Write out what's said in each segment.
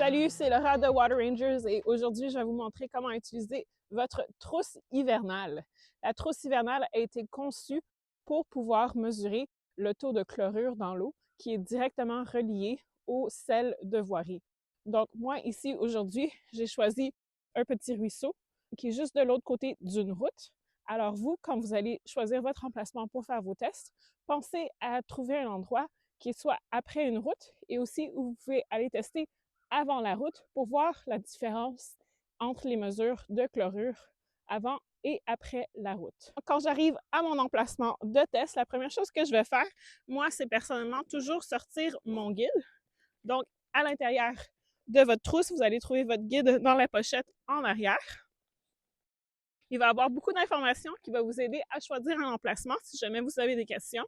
Salut, c'est Laura de Water Rangers et aujourd'hui, je vais vous montrer comment utiliser votre trousse hivernale. La trousse hivernale a été conçue pour pouvoir mesurer le taux de chlorure dans l'eau qui est directement relié au sel de voirie. Donc, moi, ici, aujourd'hui, j'ai choisi un petit ruisseau qui est juste de l'autre côté d'une route. Alors, vous, quand vous allez choisir votre emplacement pour faire vos tests, pensez à trouver un endroit qui soit après une route et aussi où vous pouvez aller tester avant la route pour voir la différence entre les mesures de chlorure avant et après la route. Quand j'arrive à mon emplacement de test, la première chose que je vais faire, moi, c'est personnellement toujours sortir mon guide. Donc, à l'intérieur de votre trousse, vous allez trouver votre guide dans la pochette en arrière. Il va y avoir beaucoup d'informations qui vont vous aider à choisir un emplacement si jamais vous avez des questions.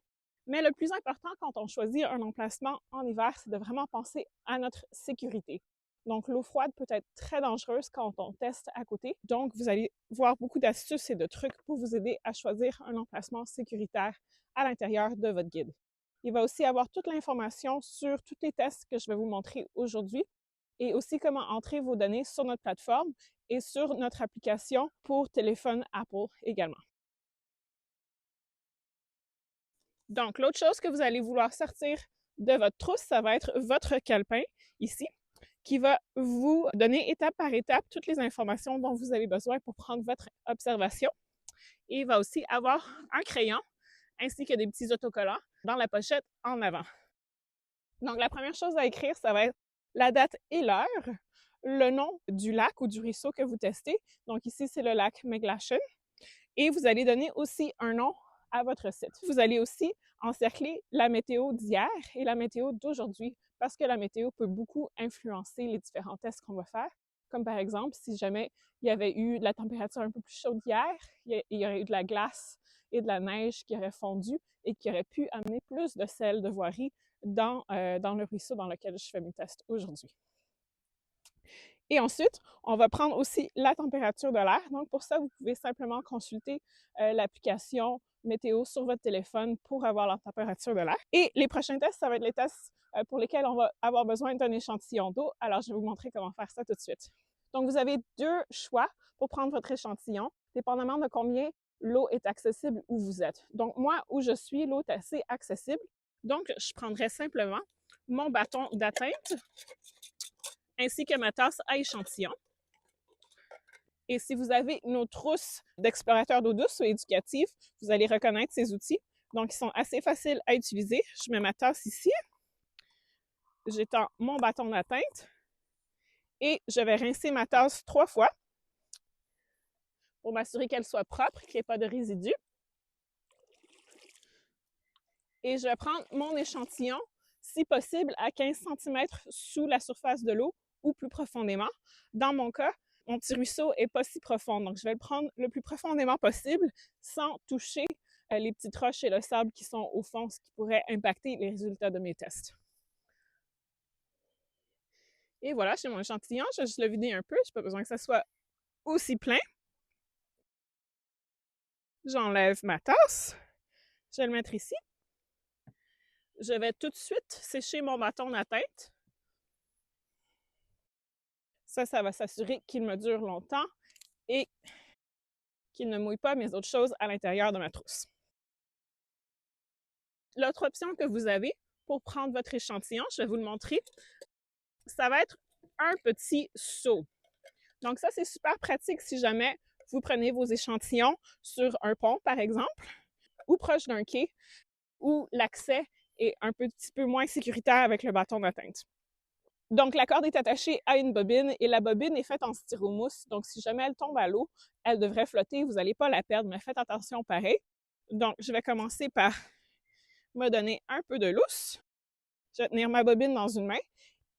Mais le plus important quand on choisit un emplacement en hiver, c'est de vraiment penser à notre sécurité. Donc, l'eau froide peut être très dangereuse quand on teste à côté. Donc, vous allez voir beaucoup d'astuces et de trucs pour vous aider à choisir un emplacement sécuritaire à l'intérieur de votre guide. Il va aussi avoir toute l'information sur tous les tests que je vais vous montrer aujourd'hui et aussi comment entrer vos données sur notre plateforme et sur notre application pour téléphone Apple également. Donc, l'autre chose que vous allez vouloir sortir de votre trousse, ça va être votre calepin ici, qui va vous donner étape par étape toutes les informations dont vous avez besoin pour prendre votre observation. Et il va aussi avoir un crayon ainsi que des petits autocollants dans la pochette en avant. Donc, la première chose à écrire, ça va être la date et l'heure, le nom du lac ou du ruisseau que vous testez. Donc, ici, c'est le lac McGlashan. Et vous allez donner aussi un nom à votre site. Vous allez aussi encercler la météo d'hier et la météo d'aujourd'hui parce que la météo peut beaucoup influencer les différents tests qu'on va faire. Comme par exemple, si jamais il y avait eu de la température un peu plus chaude hier, il y aurait eu de la glace et de la neige qui aurait fondu et qui aurait pu amener plus de sel de voirie dans le ruisseau dans lequel je fais mes tests aujourd'hui. Et ensuite, on va prendre aussi la température de l'air. Donc, pour ça, vous pouvez simplement consulter l'application météo sur votre téléphone pour avoir la température de l'air. Et les prochains tests, ça va être les tests pour lesquels on va avoir besoin d'un échantillon d'eau. Alors, je vais vous montrer comment faire ça tout de suite. Donc, vous avez deux choix pour prendre votre échantillon, dépendamment de combien l'eau est accessible où vous êtes. Donc, moi, où je suis, l'eau est assez accessible. Donc, je prendrai simplement mon bâton d'atteinte ainsi que ma tasse à échantillon. Et si vous avez nos trousses d'explorateurs d'eau douce ou éducatives, vous allez reconnaître ces outils. Donc, ils sont assez faciles à utiliser. Je mets ma tasse ici, j'étends mon bâton d'atteinte et je vais rincer ma tasse 3 fois pour m'assurer qu'elle soit propre, qu'il n'y ait pas de résidus. Et je vais prendre mon échantillon, si possible, à 15 cm sous la surface de l'eau ou plus profondément. Dans mon cas, mon petit ruisseau n'est pas si profond, donc je vais le prendre le plus profondément possible sans toucher les petites roches et le sable qui sont au fond, ce qui pourrait impacter les résultats de mes tests. Et voilà, j'ai mon échantillon, je vais juste le vider un peu, je n'ai pas besoin que ça soit aussi plein. J'enlève ma tasse, je vais le mettre ici. Je vais tout de suite sécher mon bâton d'atteinte. Ça va s'assurer qu'il me dure longtemps et qu'il ne mouille pas mes autres choses à l'intérieur de ma trousse. L'autre option que vous avez pour prendre votre échantillon, je vais vous le montrer, ça va être un petit seau. Donc ça, c'est super pratique si jamais vous prenez vos échantillons sur un pont, par exemple, ou proche d'un quai, où l'accès est un petit peu moins sécuritaire avec le bâton d'atteinte. Donc, la corde est attachée à une bobine et la bobine est faite en styromousse. Donc, si jamais elle tombe à l'eau, elle devrait flotter. Vous n'allez pas la perdre, mais faites attention pareil. Donc, je vais commencer par me donner un peu de lousse. Je vais tenir ma bobine dans une main.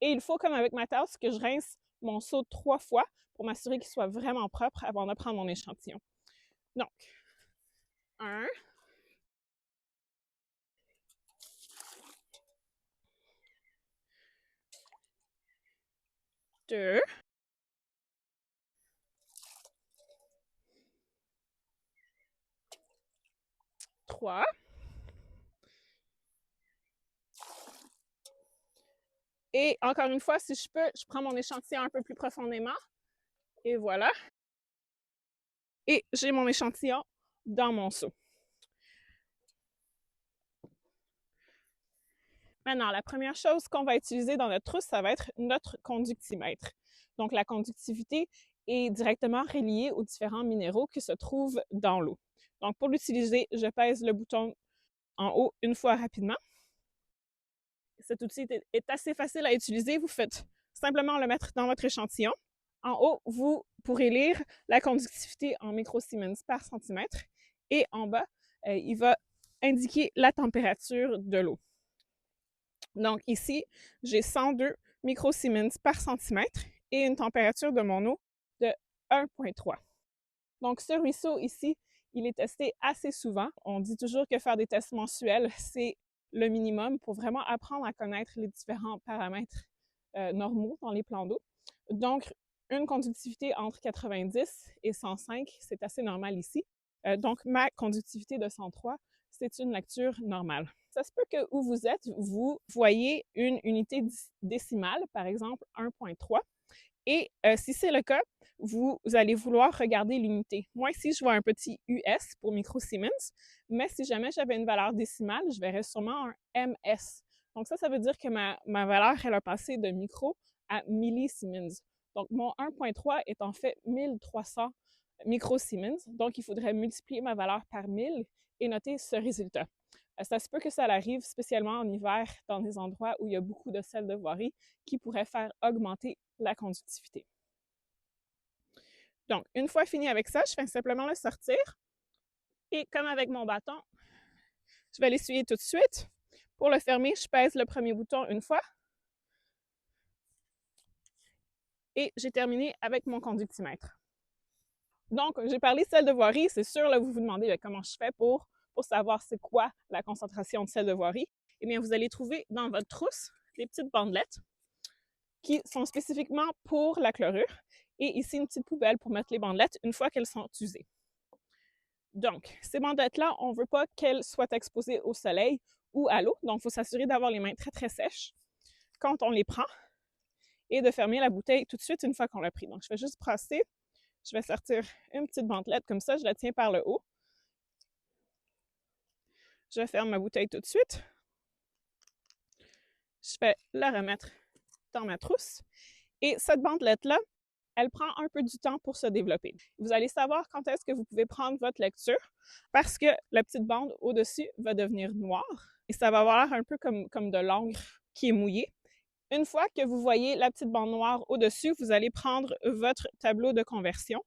Et il faut, comme avec ma tasse, que je rince mon seau 3 fois pour m'assurer qu'il soit vraiment propre avant de prendre mon échantillon. Donc, 1, 2, 3, Et encore une fois, si je peux, je prends mon échantillon un peu plus profondément. Et voilà. Et j'ai mon échantillon dans mon seau. Maintenant, la première chose qu'on va utiliser dans notre trousse, ça va être notre conductimètre. Donc, la conductivité est directement reliée aux différents minéraux qui se trouvent dans l'eau. Donc, pour l'utiliser, je pèse le bouton en haut une fois rapidement. Cet outil est assez facile à utiliser. Vous faites simplement le mettre dans votre échantillon. En haut, vous pourrez lire la conductivité en microsiemens par centimètre. Et en bas, il va indiquer la température de l'eau. Donc ici, j'ai 102 microsiemens par centimètre et une température de mon eau de 1,3. Donc ce ruisseau ici, il est testé assez souvent. On dit toujours que faire des tests mensuels, c'est le minimum pour vraiment apprendre à connaître les différents paramètres normaux dans les plans d'eau. Donc, une conductivité entre 90 et 105, c'est assez normal ici. Donc, ma conductivité de 103, c'est une lecture normale. Ça se peut que où vous êtes, vous voyez une unité décimale, par exemple 1,3. Et si c'est le cas, vous allez vouloir regarder l'unité. Moi, ici, je vois un petit US pour microsiemens, mais si jamais j'avais une valeur décimale, je verrais sûrement un MS. Donc ça veut dire que ma valeur, elle a passé de micro à millisiemens. Donc mon 1,3 est en fait 1300 microsiemens. Donc il faudrait multiplier ma valeur par 1000 et noter ce résultat. Ça se peut que ça arrive spécialement en hiver dans des endroits où il y a beaucoup de sel de voirie qui pourrait faire augmenter la conductivité. Donc, une fois fini avec ça, je fais simplement le sortir. Et comme avec mon bâton, je vais l'essuyer tout de suite. Pour le fermer, je pèse le premier bouton une fois. Et j'ai terminé avec mon conductimètre. Donc, j'ai parlé de sel de voirie. C'est sûr, là, vous vous demandez comment je fais pour savoir c'est quoi la concentration de sel de voirie. Eh bien, vous allez trouver dans votre trousse des petites bandelettes qui sont spécifiquement pour la chlorure. Et ici, une petite poubelle pour mettre les bandelettes une fois qu'elles sont usées. Donc, ces bandelettes-là, on ne veut pas qu'elles soient exposées au soleil ou à l'eau. Donc, il faut s'assurer d'avoir les mains très, très sèches quand on les prend et de fermer la bouteille tout de suite une fois qu'on l'a pris. Donc, je vais juste brasser. Je vais sortir une petite bandelette comme ça. Je la tiens par le haut. Je ferme ma bouteille tout de suite. Je vais la remettre dans ma trousse. Et cette bandelette-là, elle prend un peu du temps pour se développer. Vous allez savoir quand est-ce que vous pouvez prendre votre lecture parce que la petite bande au-dessus va devenir noire et ça va avoir un peu comme de l'encre qui est mouillée. Une fois que vous voyez la petite bande noire au-dessus, vous allez prendre votre tableau de conversion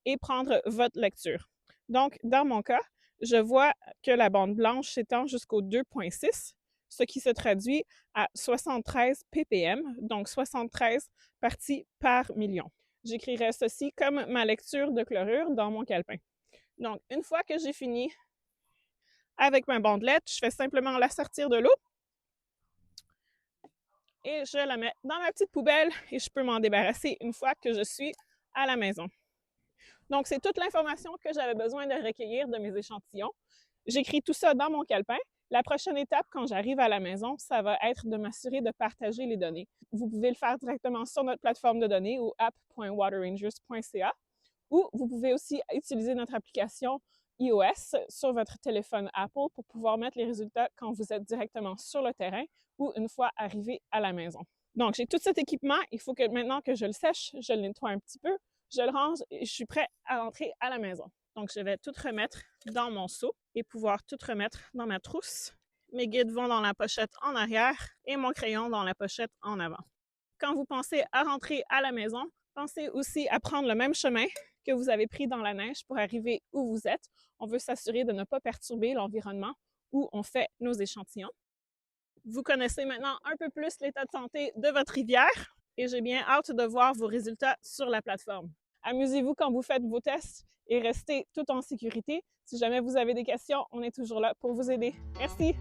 et prendre votre lecture. Donc, dans mon cas, je vois que la bande blanche s'étend jusqu'au 2,6, ce qui se traduit à 73 ppm, donc 73 parties par million. J'écrirai ceci comme ma lecture de chlorure dans mon calepin. Donc, une fois que j'ai fini avec ma bandelette, je fais simplement la sortir de l'eau et je la mets dans ma petite poubelle et je peux m'en débarrasser une fois que je suis à la maison. Donc, c'est toute l'information que j'avais besoin de recueillir de mes échantillons. J'écris tout ça dans mon calepin. La prochaine étape, quand j'arrive à la maison, ça va être de m'assurer de partager les données. Vous pouvez le faire directement sur notre plateforme de données au app.waterrangers.ca ou vous pouvez aussi utiliser notre application iOS sur votre téléphone Apple pour pouvoir mettre les résultats quand vous êtes directement sur le terrain ou une fois arrivé à la maison. Donc, j'ai tout cet équipement. Il faut que maintenant que je le sèche, je le nettoie un petit peu, je le range et je suis prêt à rentrer à la maison. Donc, je vais tout remettre dans mon seau et pouvoir tout remettre dans ma trousse. Mes guides vont dans la pochette en arrière et mon crayon dans la pochette en avant. Quand vous pensez à rentrer à la maison, pensez aussi à prendre le même chemin que vous avez pris dans la neige pour arriver où vous êtes. On veut s'assurer de ne pas perturber l'environnement où on fait nos échantillons. Vous connaissez maintenant un peu plus l'état de santé de votre rivière et j'ai bien hâte de voir vos résultats sur la plateforme. Amusez-vous quand vous faites vos tests et restez tout en sécurité. Si jamais vous avez des questions, on est toujours là pour vous aider. Merci!